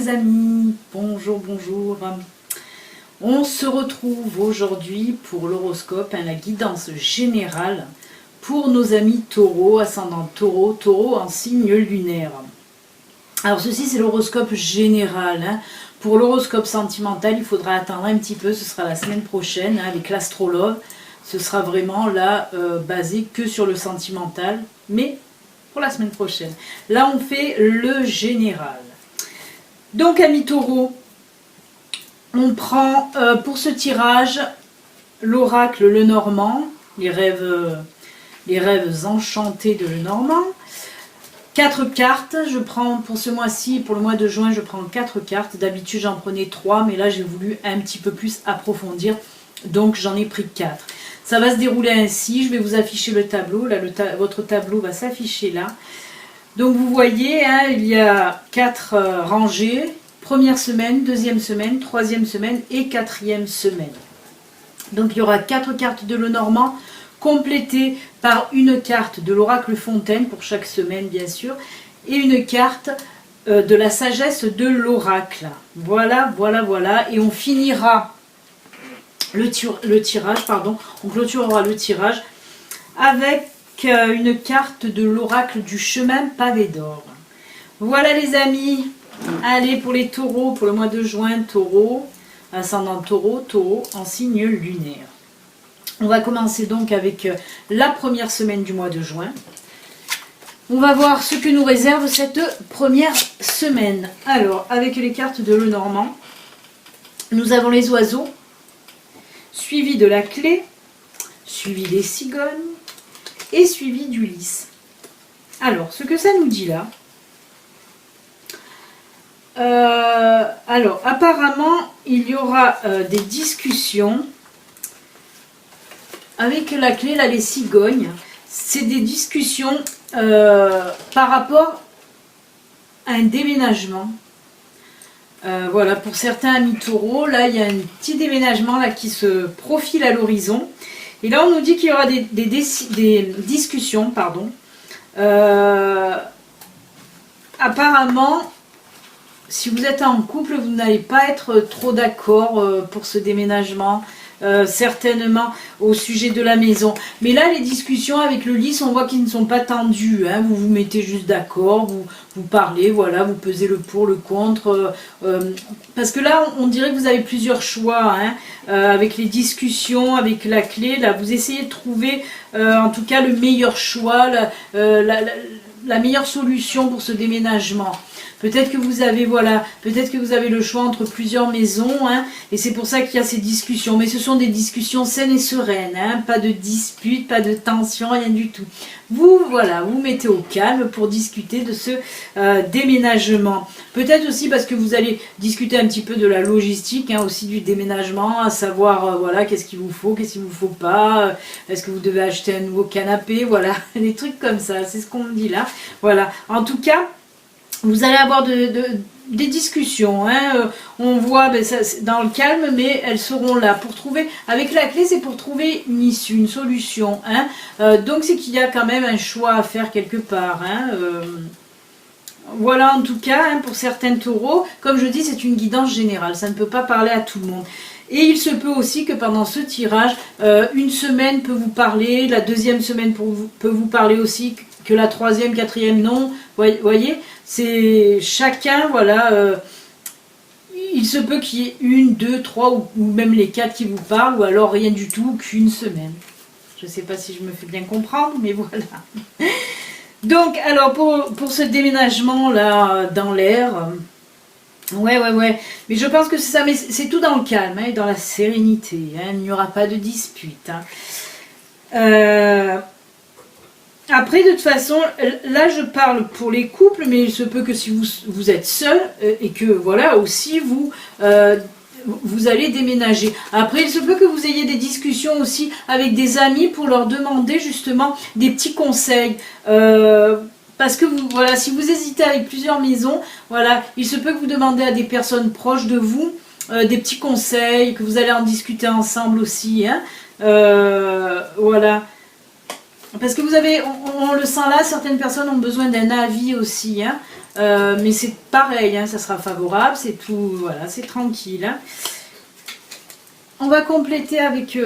les amis, bonjour, bonjour. On se retrouve aujourd'hui pour l'horoscope, la guidance générale pour nos amis taureaux, ascendant taureau, taureau en signe lunaire. Alors ceci c'est l'horoscope général. Pour l'horoscope sentimental, il faudra attendre un petit peu, ce sera la semaine prochaine avec l'astrologue. Ce sera vraiment là basé que sur le sentimental, mais pour la semaine prochaine. Là on fait le général. Donc amis taureaux, on prend pour ce tirage l'oracle Lenormand, les rêves enchantés de Lenormand. 4 cartes, je prends pour ce mois-ci, pour le mois de juin, je prends 4 cartes. D'habitude j'en prenais 3, mais là j'ai voulu un petit peu plus approfondir, donc j'en ai pris 4. Ça va se dérouler ainsi, je vais vous afficher le tableau, là votre tableau va s'afficher là. Donc vous voyez, il y a 4 rangées, première semaine, deuxième semaine, troisième semaine et quatrième semaine. Donc il y aura 4 cartes de Lenormand, complétées par une carte de l'oracle Fontaine pour chaque semaine bien sûr, et une carte de la sagesse de l'oracle. Voilà, voilà, voilà, et on finira le tirage, on clôturera le tirage avec une carte de l'oracle du chemin pavé d'or. Voilà les amis, allez pour les taureaux, pour le mois de juin, taureau, ascendant taureau, taureau en signe lunaire. On va commencer donc avec la première semaine du mois de juin. On va voir ce que nous réserve cette première semaine. Alors, avec les cartes de Lenormand, nous avons les oiseaux, suivi de la clé, suivi des cigognes et suivi du lys. Alors, ce que ça nous dit là, alors apparemment il y aura des discussions avec la clé, là les cigognes, c'est des discussions par rapport à un déménagement. Voilà, pour certains amis taureaux, là il y a un petit déménagement là qui se profile à l'horizon. Et là on nous dit qu'il y aura des discussions, pardon. Apparemment, si vous êtes en couple, vous n'allez pas être trop d'accord pour ce déménagement. Certainement au sujet de la maison, mais là les discussions avec le lys, on voit qu'ils ne sont pas tendues, vous vous mettez juste d'accord, vous parlez, voilà, vous pesez le pour, le contre, parce que là on dirait que vous avez plusieurs choix, avec les discussions, avec la clé, là vous essayez de trouver en tout cas le meilleur choix, la meilleure solution pour ce déménagement. Peut-être que vous avez, voilà, peut-être que vous avez le choix entre plusieurs maisons, et c'est pour ça qu'il y a ces discussions. Mais ce sont des discussions saines et sereines, pas de disputes, pas de tension, rien du tout. Vous, voilà, vous mettez au calme pour discuter de ce déménagement. Peut-être aussi parce que vous allez discuter un petit peu de la logistique, aussi du déménagement, à savoir, voilà, qu'est-ce qu'il vous faut, qu'est-ce qu'il vous faut pas, est-ce que vous devez acheter un nouveau canapé, voilà, des trucs comme ça, c'est ce qu'on me dit là. Voilà, en tout cas, vous allez avoir des discussions, on voit ça, dans le calme, mais elles seront là pour trouver, avec la clé c'est pour trouver une issue, une solution, donc c'est qu'il y a quand même un choix à faire quelque part, voilà en tout cas, pour certains taureaux, comme je dis c'est une guidance générale, ça ne peut pas parler à tout le monde. Et il se peut aussi que pendant ce tirage, une semaine peut vous parler, la deuxième semaine peut vous parler aussi, que la troisième, quatrième non, voyez, c'est chacun, voilà, il se peut qu'il y ait 1, 2, 3 ou même les 4 qui vous parlent, ou alors rien du tout, qu'une semaine. Je ne sais pas si je me fais bien comprendre, mais voilà. Donc, alors, pour ce déménagement là, dans l'air, ouais, mais je pense que c'est ça, mais c'est tout dans le calme, et dans la sérénité, il n'y aura pas de dispute. Après, de toute façon, là je parle pour les couples, mais il se peut que si vous êtes seul et que voilà aussi vous allez déménager. Après, il se peut que vous ayez des discussions aussi avec des amis pour leur demander justement des petits conseils. Parce que voilà, si vous hésitez avec plusieurs maisons, voilà, il se peut que vous demandez à des personnes proches de vous des petits conseils, que vous allez en discuter ensemble aussi. Voilà. parce que vous avez, on le sent là, certaines personnes ont besoin d'un avis aussi, hein, mais c'est pareil, hein, ça sera favorable, c'est tout, voilà, c'est tranquille. Hein. On va compléter avec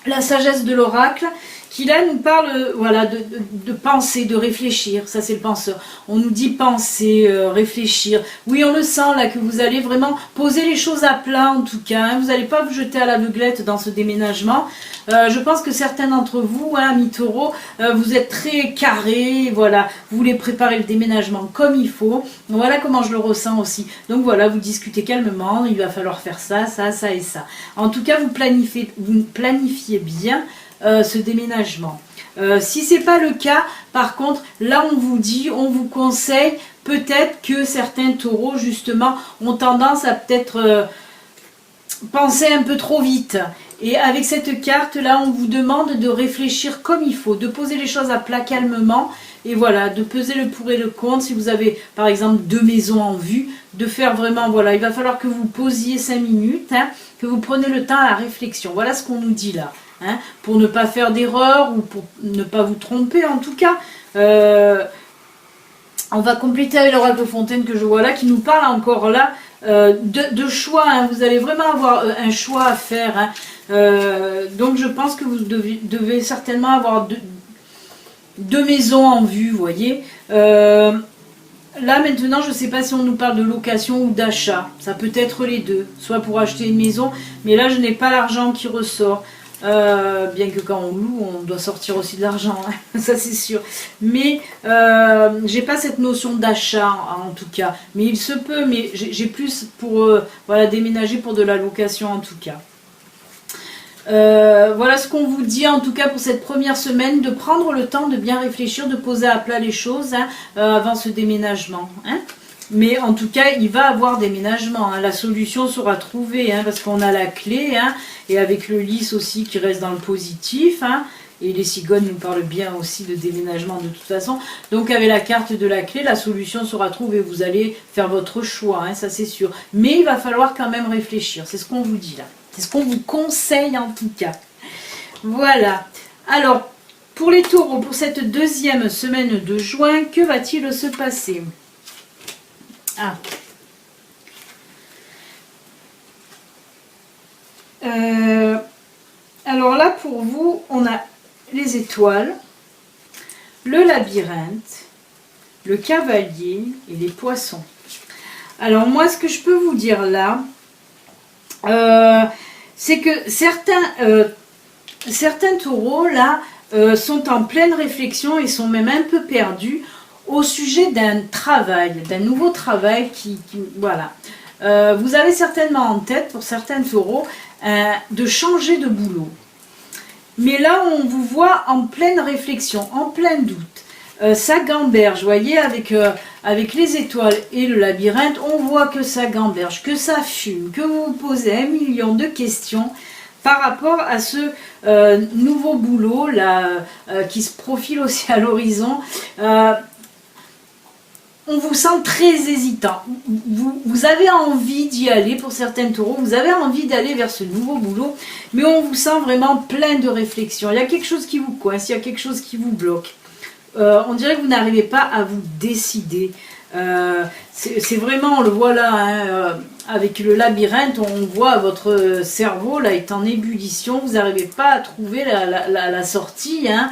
la sagesse de l'oracle, qui là nous parle voilà, de penser, de réfléchir. Ça c'est le penseur. On nous dit penser, réfléchir. Oui, on le sent là que vous allez vraiment poser les choses à plat en tout cas. Hein. Vous n'allez pas vous jeter à l'aveuglette dans ce déménagement. Je pense que certains d'entre vous, hein, amis taureaux, vous êtes très carrés, voilà, vous voulez préparer le déménagement comme il faut. Voilà comment je le ressens aussi. Donc voilà, vous discutez calmement, il va falloir faire ça, ça, ça et ça. En tout cas, vous planifiez bien ce déménagement. Si c'est pas le cas, par contre, là on vous dit, on vous conseille, peut-être que certains taureaux justement ont tendance à peut-être penser un peu trop vite. Et avec cette carte là, on vous demande de réfléchir comme il faut, de poser les choses à plat calmement. Et voilà, de peser le pour et le contre. Si vous avez par exemple 2 maisons en vue, de faire vraiment, voilà, il va falloir que vous posiez 5 minutes, hein, que vous prenez le temps à la réflexion. Voilà ce qu'on nous dit là. Hein, pour ne pas faire d'erreur ou pour ne pas vous tromper en tout cas. On va compléter avec l'oracle de Fontaine que je vois là, qui nous parle encore là de choix. Hein. Vous allez vraiment avoir un choix à faire. Hein. Donc je pense que vous devez certainement avoir deux maisons en vue, vous voyez. Là maintenant, je ne sais pas si on nous parle de location ou d'achat. Ça peut être les deux, soit pour acheter une maison, mais là je n'ai pas l'argent qui ressort. Bien que quand on loue, on doit sortir aussi de l'argent, hein, ça c'est sûr. Mais j'ai pas cette notion d'achat en tout cas. Mais il se peut, mais j'ai plus pour voilà, déménager pour de la location en tout cas. Voilà ce qu'on vous dit en tout cas pour cette première semaine, de prendre le temps de bien réfléchir, de poser à plat les choses hein, avant ce déménagement. Hein. Mais en tout cas, il va avoir déménagement. Hein. La solution sera trouvée hein, parce qu'on a la clé. Hein, et avec le lys aussi qui reste dans le positif. Hein, et les cigognes nous parlent bien aussi de déménagement de toute façon. Donc avec la carte de la clé, la solution sera trouvée. Vous allez faire votre choix, hein, ça c'est sûr. Mais il va falloir quand même réfléchir. C'est ce qu'on vous dit là. C'est ce qu'on vous conseille en tout cas. Voilà. Alors, pour les taureaux, pour cette deuxième semaine de juin, que va-t-il se passer ? Ah. Alors là, pour vous, on a les étoiles, le labyrinthe, le cavalier et les poissons. Alors moi, ce que je peux vous dire là, c'est que certains taureaux là sont en pleine réflexion et sont même un peu perdus au sujet d'un travail, d'un nouveau travail qui voilà. Vous avez certainement en tête, pour certains taureaux, de changer de boulot. Mais là, on vous voit en pleine réflexion, en plein doute. Ça gamberge, vous voyez, avec les étoiles et le labyrinthe, on voit que ça gamberge, que ça fume, que vous vous posez 1 million de questions par rapport à ce nouveau boulot là, qui se profile aussi à l'horizon. On vous sent très hésitant. Vous avez envie d'y aller pour certains taureaux, vous avez envie d'aller vers ce nouveau boulot, mais on vous sent vraiment plein de réflexion. Il y a quelque chose qui vous coince, il y a quelque chose qui vous bloque. On dirait que vous n'arrivez pas à vous décider. C'est vraiment, on le voit là, hein, avec le labyrinthe, on voit votre cerveau là est en ébullition, vous n'arrivez pas à trouver la sortie. Hein.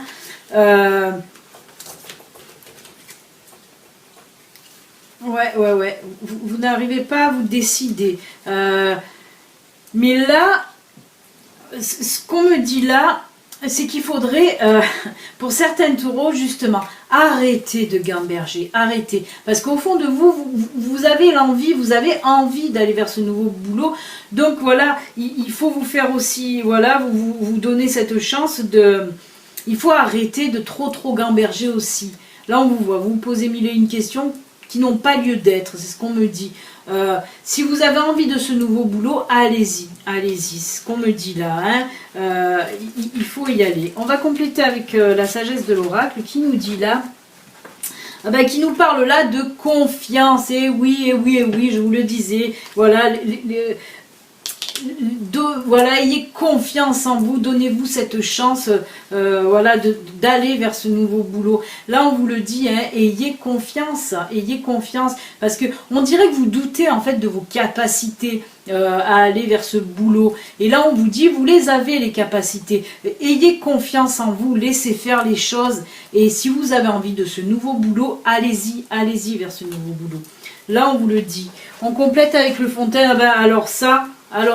Ouais. Vous n'arrivez pas à vous décider. Mais là, ce qu'on me dit là, c'est qu'il faudrait, pour certains taureaux, justement, arrêter de gamberger, arrêter. Parce qu'au fond de vous, vous avez l'envie, vous avez envie d'aller vers ce nouveau boulot. Donc voilà, il faut vous faire aussi, voilà, vous donner cette chance de... Il faut arrêter de trop gamberger aussi. Là, on vous voit, vous posez 1001 questions qui n'ont pas lieu d'être, c'est ce qu'on me dit. Si vous avez envie de ce nouveau boulot, allez-y, c'est ce qu'on me dit là. Hein. Il faut y aller. On va compléter avec la sagesse de l'oracle qui nous dit là, qui nous parle là de confiance. Et oui, je vous le disais, voilà, voilà, ayez confiance en vous, donnez-vous cette chance voilà, d'aller vers ce nouveau boulot. Là, on vous le dit, hein, ayez confiance, parce que on dirait que vous doutez en fait de vos capacités à aller vers ce boulot. Et là, on vous dit, vous les avez les capacités. Ayez confiance en vous, laissez faire les choses. Et si vous avez envie de ce nouveau boulot, allez-y vers ce nouveau boulot. Là, on vous le dit. On complète avec le fontaine. Ah ben, alors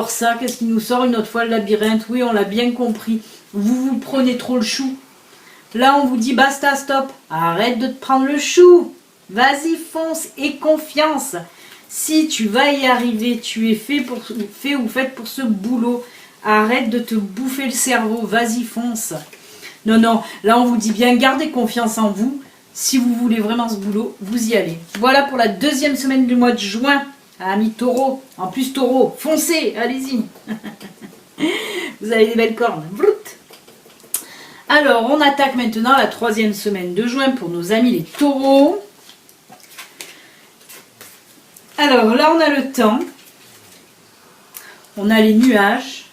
ça, qu'est-ce qui nous sort une autre fois le labyrinthe? Oui, on l'a bien compris. Vous prenez trop le chou. Là, on vous dit basta, stop. Arrête de te prendre le chou. Vas-y, fonce et confiance. Si tu vas y arriver, tu es fait ou faite pour ce boulot. Arrête de te bouffer le cerveau. Vas-y, fonce. Non, non. Là, on vous dit bien, gardez confiance en vous. Si vous voulez vraiment ce boulot, vous y allez. Voilà pour la deuxième semaine du mois de juin. Amis taureaux. En plus, taureaux, foncez, allez-y. Vous avez des belles cornes. Alors, on attaque maintenant la troisième semaine de juin pour nos amis les taureaux. Alors, là, on a le temps. On a les nuages.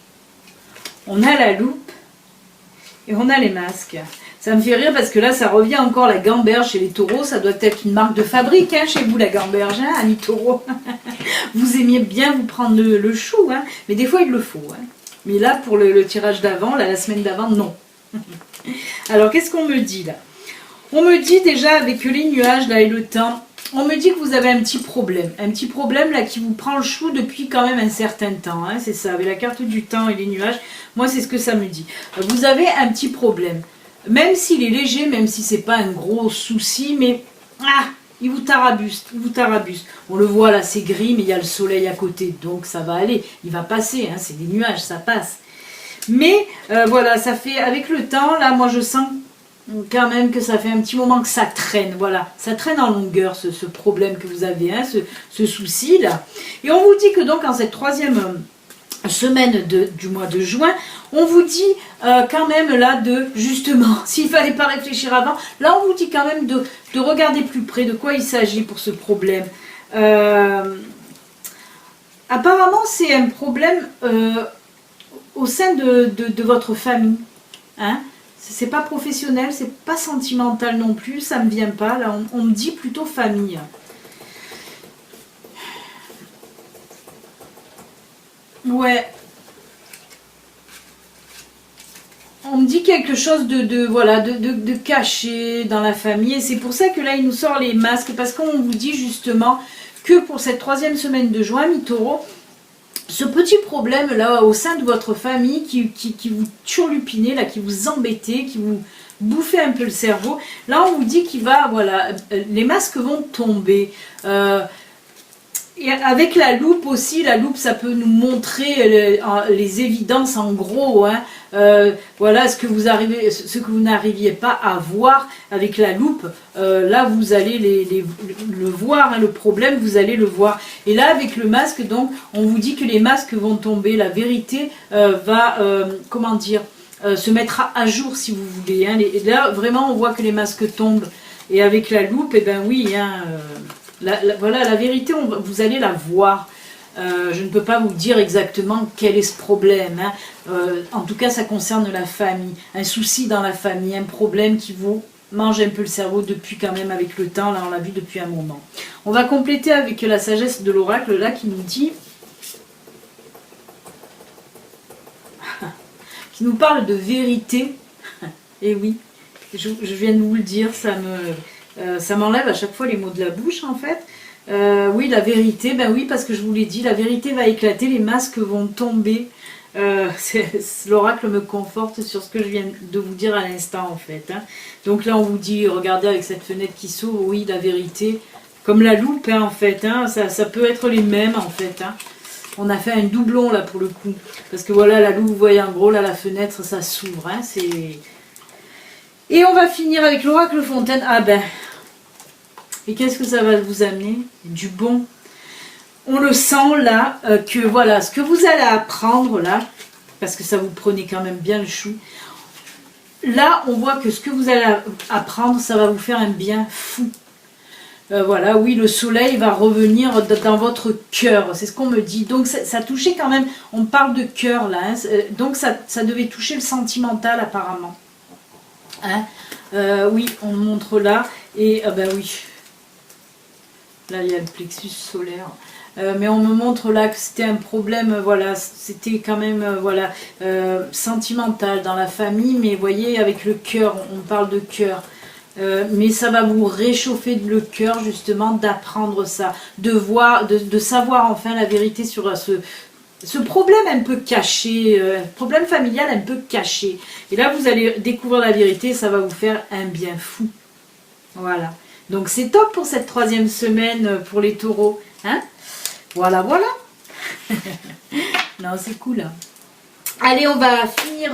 On a la loupe. Et on a les masques. Ça me fait rire parce que là, ça revient encore la gamberge chez les taureaux. Ça doit être une marque de fabrique hein, chez vous, la gamberge, hein, amis taureaux. Vous aimiez bien vous prendre le chou, hein, mais des fois, il le faut. Hein. Mais là, pour le tirage d'avant, la semaine d'avant, non. Alors, qu'est-ce qu'on me dit là? On me dit déjà, avec les nuages là et le temps, on me dit que vous avez un petit problème là qui vous prend le chou depuis quand même un certain temps. Hein, c'est ça, avec la carte du temps et les nuages. Moi, c'est ce que ça me dit. Vous avez un petit problème. Même s'il est léger, même si c'est pas un gros souci, mais il vous tarabuste, On le voit là, c'est gris, mais il y a le soleil à côté, donc ça va aller. Il va passer, hein, c'est des nuages, ça passe. Mais voilà, ça fait, avec le temps, là, moi je sens quand même que ça fait un petit moment que ça traîne, voilà. Ça traîne en longueur, ce problème que vous avez, hein, ce souci là. Et on vous dit que donc en cette troisième semaine du mois de juin, on vous dit quand même là de, justement, s'il ne fallait pas réfléchir avant, là on vous dit quand même de regarder plus près de quoi il s'agit pour ce problème. Apparemment c'est un problème au sein de votre famille. Hein? C'est pas professionnel, c'est pas sentimental non plus, ça me vient pas, là on me dit plutôt famille. Ouais. On me dit quelque chose de caché dans la famille. Et c'est pour ça que là, il nous sort les masques. Parce qu'on vous dit justement que pour cette troisième semaine de juin, mi-taureau, ce petit problème là au sein de votre famille qui vous turlupinait, là, qui vous embêtait, qui vous bouffait un peu le cerveau. Là, on vous dit qu'il va, voilà, les masques vont tomber. Et avec la loupe aussi, la loupe ça peut nous montrer les évidences en gros, hein. Voilà ce que vous n'arriviez pas à voir avec la loupe, là vous allez le voir, hein, le problème vous allez le voir. Et là avec le masque donc on vous dit que les masques vont tomber, la vérité va, comment dire, se mettre à jour si vous voulez, hein. Là vraiment on voit que les masques tombent et avec la loupe, et ben oui, hein, voilà, la vérité, vous allez la voir. Je ne peux pas vous dire exactement quel est ce problème. Hein. En tout cas, ça concerne la famille. Un souci dans la famille, un problème qui vous mange un peu le cerveau depuis quand même avec le temps. Là, on l'a vu depuis un moment. On va compléter avec la sagesse de l'oracle là qui nous dit, qui nous parle de vérité. Et oui, je viens de vous le dire, ça m'enlève à chaque fois les mots de la bouche en fait. Oui, la vérité, ben oui, parce que je vous l'ai dit, la vérité va éclater, les masques vont tomber. L'oracle me conforte sur ce que je viens de vous dire à l'instant en fait. Hein. Donc là on vous dit, regardez avec cette fenêtre qui s'ouvre, oui, la vérité, comme la loupe hein, en fait, hein, ça peut être les mêmes en fait. Hein. On a fait un doublon là pour le coup, parce que voilà, la loupe, vous voyez en gros là, la fenêtre, ça s'ouvre. Hein, et on va finir avec l'oracle fontaine. Ah ben, et qu'est-ce que ça va vous amener? Du bon. On le sent là, que voilà, ce que vous allez apprendre là, parce que ça vous prenait quand même bien le chou, là on voit que ce que vous allez apprendre, ça va vous faire un bien fou. Voilà, oui, le soleil va revenir dans votre cœur, c'est ce qu'on me dit. Donc ça touchait quand même, on parle de cœur là, hein, donc ça devait toucher le sentimental apparemment. Hein, oui, on me montre là, et ben oui, là il y a le plexus solaire. Mais on me montre là que c'était un problème, voilà, c'était quand même, voilà, sentimental dans la famille, mais vous voyez, avec le cœur, on parle de cœur. Mais ça va vous réchauffer le cœur justement d'apprendre ça, de voir, de savoir enfin la vérité sur ce problème un peu caché, problème familial un peu caché. Et là vous allez découvrir la vérité, ça va vous faire un bien fou. Voilà. Donc c'est top pour cette 3e semaine pour les taureaux. Hein, voilà, voilà. Non, c'est cool. Hein. Allez, on va finir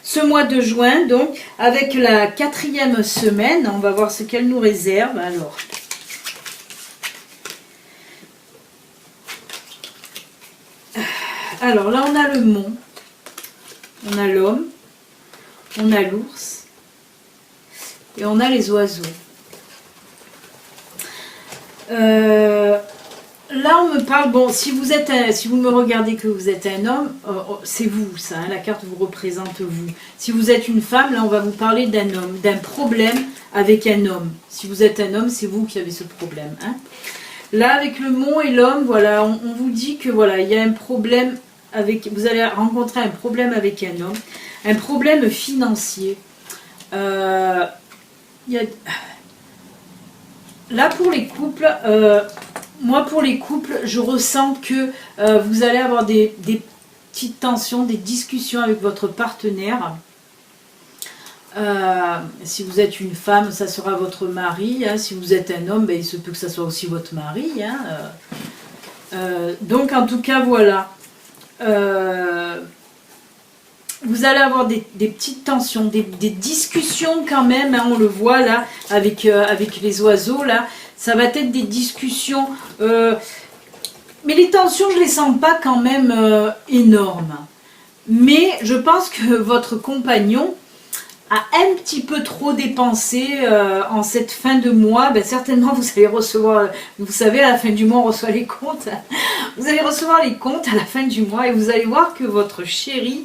ce mois de juin, donc, avec la 4e semaine. On va voir ce qu'elle nous réserve. Alors, là, on a le mont, on a l'homme, on a l'ours, et on a les oiseaux. Là, on me parle, bon, si vous me regardez que vous êtes un homme, c'est vous, ça, hein, la carte vous représente vous. Si vous êtes une femme, là, on va vous parler d'un homme, d'un problème avec un homme. Si vous êtes un homme, c'est vous qui avez ce problème. Hein. Là, avec le mont et l'homme, voilà, on vous dit que, voilà, il y a un problème avec, vous allez rencontrer un problème avec un homme, un problème financier. Là, pour les couples, moi, pour les couples, je ressens que vous allez avoir des petites tensions, des discussions avec votre partenaire. Si vous êtes une femme, ça sera votre mari. Hein. Si vous êtes un homme, ben, il se peut que ça soit aussi votre mari. Hein. Donc, en tout cas, voilà. Vous allez avoir des petites tensions, des discussions quand même. Hein, on le voit là, avec les oiseaux, là. Ça va être des discussions, mais les tensions, je ne les sens pas quand même énormes. Mais je pense que votre compagnon a un petit peu trop dépensé en cette fin de mois. Ben, certainement, vous allez recevoir, vous savez, à la fin du mois, on reçoit les comptes. Vous allez recevoir les comptes à la fin du mois et vous allez voir que votre chéri,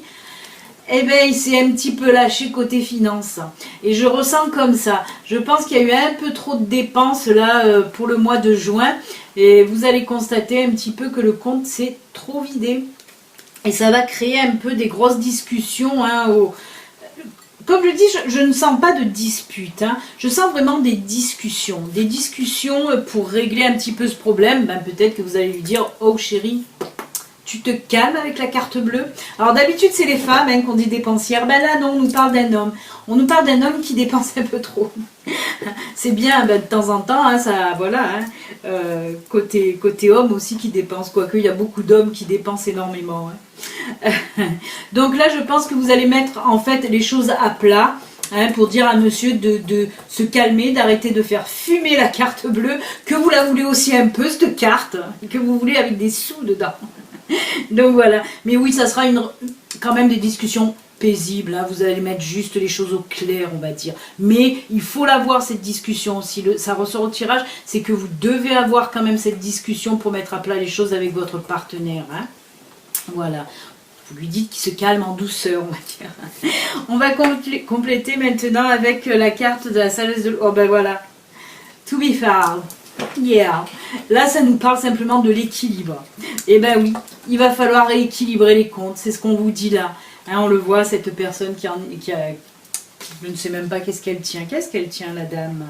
eh bien, il s'est un petit peu lâché côté finance. Et je ressens comme ça. Je pense qu'il y a eu un peu trop de dépenses là pour le mois de juin. Et vous allez constater un petit peu que le compte s'est trop vidé. Et ça va créer un peu des grosses discussions. Hein, comme je dis, je ne sens pas de dispute. Hein. Je sens vraiment des discussions. Des discussions pour régler un petit peu ce problème. Ben, peut-être que vous allez lui dire « Oh chérie ». Tu te calmes avec la carte bleue. Alors d'habitude c'est les femmes hein, qu'on dit dépensières. Ben là non, on nous parle d'un homme. On nous parle d'un homme qui dépense un peu trop. C'est bien ben, de temps en temps, hein, ça, voilà. Hein, côté homme aussi qui dépense. Quoique il y a beaucoup d'hommes qui dépensent énormément. Hein. Donc là je pense que vous allez mettre en fait les choses à plat. Hein, pour dire à monsieur de se calmer, d'arrêter de faire fumer la carte bleue, que vous la voulez aussi un peu cette carte, que vous voulez avec des sous dedans. Donc voilà, mais oui, ça sera quand même des discussions paisibles, hein. Vous allez mettre juste les choses au clair, on va dire. Mais il faut l'avoir cette discussion, si ça ressort au tirage, c'est que vous devez avoir quand même cette discussion pour mettre à plat les choses avec votre partenaire. Hein. Voilà, vous lui dites qu'il se calme en douceur, on va dire. On va compléter maintenant avec la carte de la sagesse de... Oh ben voilà, to be found. Yeah. Là, ça nous parle simplement de l'équilibre. Et ben oui, il va falloir rééquilibrer les comptes. C'est ce qu'on vous dit là. Hein, on le voit, cette personne qui je ne sais même pas qu'est-ce qu'elle tient. Qu'est-ce qu'elle tient, la dame?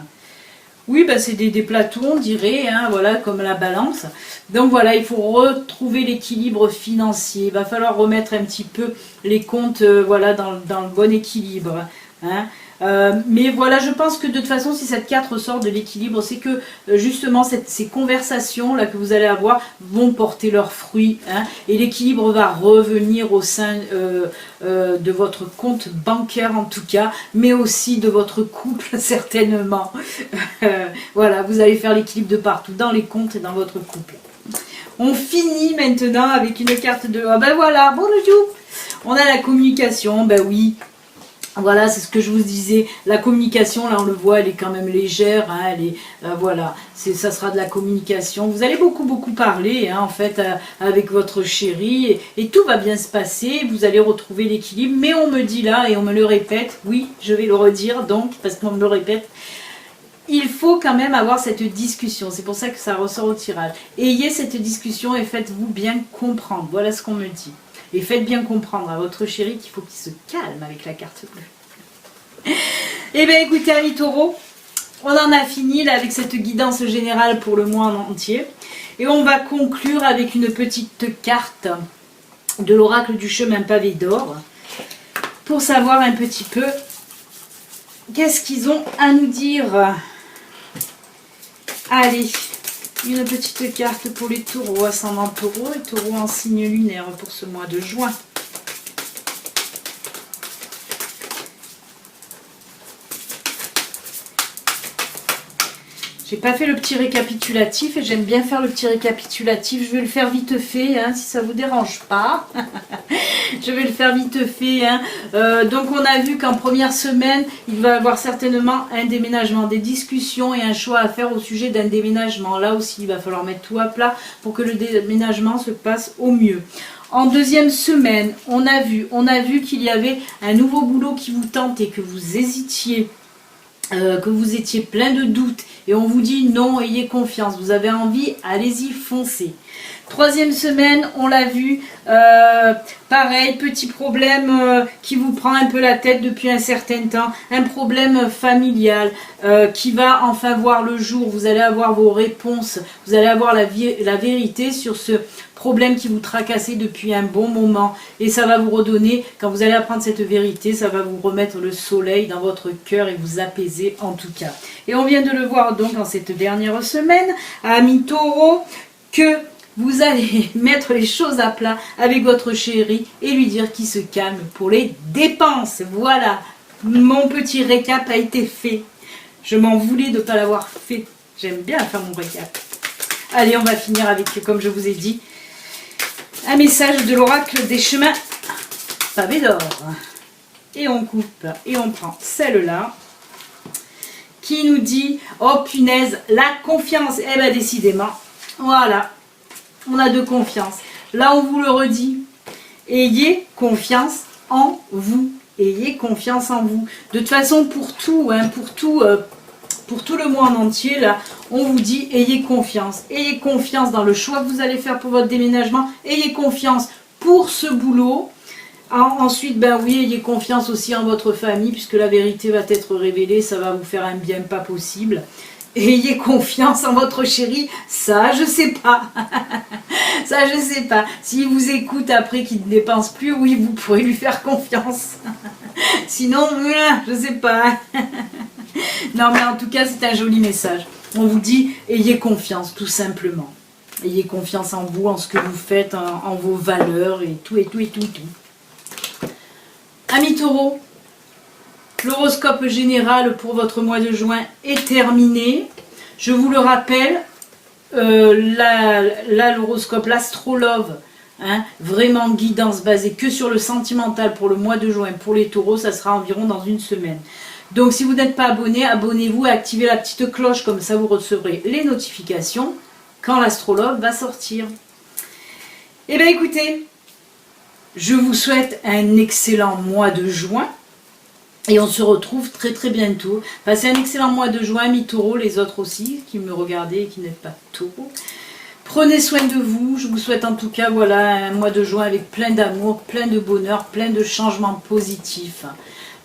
Oui, ben c'est des plateaux, on dirait, hein, voilà, comme la balance. Donc voilà, il faut retrouver l'équilibre financier. Il va falloir remettre un petit peu les comptes voilà, dans le bon équilibre. Hein. Mais voilà, je pense que de toute façon, si cette carte ressort de l'équilibre, c'est que justement ces conversations là que vous allez avoir vont porter leurs fruits, hein, et l'équilibre va revenir au sein de votre compte bancaire en tout cas, mais aussi de votre couple certainement. Voilà, vous allez faire l'équilibre de partout, dans les comptes et dans votre couple. On finit maintenant avec une carte de... Ah ben voilà, bonjour. On a la communication, ben oui. Voilà, c'est ce que je vous disais. La communication, là on le voit, elle est quand même légère. Hein, elle est, voilà, ça sera de la communication. Vous allez beaucoup parler, hein, en fait, avec votre chéri. Et tout va bien se passer. Vous allez retrouver l'équilibre. Mais on me dit là, et on me le répète, oui, je vais le redire donc, parce qu'on me le répète. Il faut quand même avoir cette discussion. C'est pour ça que ça ressort au tirage. Ayez cette discussion et faites-vous bien comprendre. Voilà ce qu'on me dit. Et faites bien comprendre à votre chéri qu'il faut qu'il se calme avec la carte bleue. Eh bien écoutez, amis taureaux, on en a fini là avec cette guidance générale pour le mois en entier. Et on va conclure avec une petite carte de l'oracle du chemin pavé d'or pour savoir un petit peu qu'est-ce qu'ils ont à nous dire. Allez, une petite carte pour les taureaux, ascendant taureau et taureau en signe lunaire pour ce mois de juin. J'ai pas fait le petit récapitulatif et j'aime bien faire le petit récapitulatif. Je vais le faire vite fait, hein, si ça vous dérange pas. Je vais le faire vite fait. Hein. Donc on a vu qu'en première semaine, il va y avoir certainement un déménagement, des discussions et un choix à faire au sujet d'un déménagement. Là aussi, il va falloir mettre tout à plat pour que le déménagement se passe au mieux. En deuxième semaine, on a vu qu'il y avait un nouveau boulot qui vous tente et que vous hésitiez. Que vous étiez plein de doutes et on vous dit non, ayez confiance, vous avez envie, allez-y, foncez. Troisième semaine, on l'a vu, pareil, petit problème qui vous prend un peu la tête depuis un certain temps, un problème familial qui va enfin voir le jour, vous allez avoir vos réponses, vous allez avoir la vérité sur ce problème qui vous tracassait depuis un bon moment et ça va vous redonner, quand vous allez apprendre cette vérité, ça va vous remettre le soleil dans votre cœur et vous apaiser en tout cas. Et on vient de le voir donc en cette dernière semaine, amis taureaux, que vous allez mettre les choses à plat avec votre chéri et lui dire qu'il se calme pour les dépenses. Voilà, mon petit récap a été fait. Je m'en voulais de ne pas l'avoir fait. J'aime bien faire mon récap. Allez, on va finir avec, comme je vous ai dit, un message de l'oracle des chemins pavés d'or. Et on coupe et on prend celle-là qui nous dit, oh punaise, la confiance. Eh bien décidément, voilà, on a de confiance. Là on vous le redit, ayez confiance en vous. Ayez confiance en vous. De toute façon pour tout, hein, pour tout le mois en entier, là, on vous dit ayez confiance. Ayez confiance dans le choix que vous allez faire pour votre déménagement. Ayez confiance pour ce boulot. Ensuite, ben oui, ayez confiance aussi en votre famille, puisque la vérité va être révélée, ça va vous faire un bien pas possible. Ayez confiance en votre chéri, ça je sais pas. Ça je sais pas. S'il vous écoute après qu'il ne dépense plus, oui, vous pourrez lui faire confiance. Sinon, je sais pas. Non mais en tout cas c'est un joli message. On vous dit ayez confiance tout simplement. Ayez confiance en vous, en ce que vous faites, en vos valeurs et tout. Amis taureaux, l'horoscope général pour votre mois de juin est terminé. Je vous le rappelle, là l'horoscope, l'astrolove, hein, vraiment guidance basée que sur le sentimental pour le mois de juin. Pour les taureaux, ça sera environ dans une semaine. Donc si vous n'êtes pas abonné, abonnez-vous et activez la petite cloche, comme ça vous recevrez les notifications quand l'astrologue va sortir. Eh bien écoutez, je vous souhaite un excellent mois de juin et on se retrouve très bientôt. Passez un excellent mois de juin, mi taureau, les autres aussi qui me regardez et qui n'êtes pas taureau. Prenez soin de vous, je vous souhaite en tout cas voilà, un mois de juin avec plein d'amour, plein de bonheur, plein de changements positifs.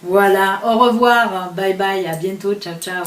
Voilà, au revoir, bye bye, à bientôt, ciao ciao.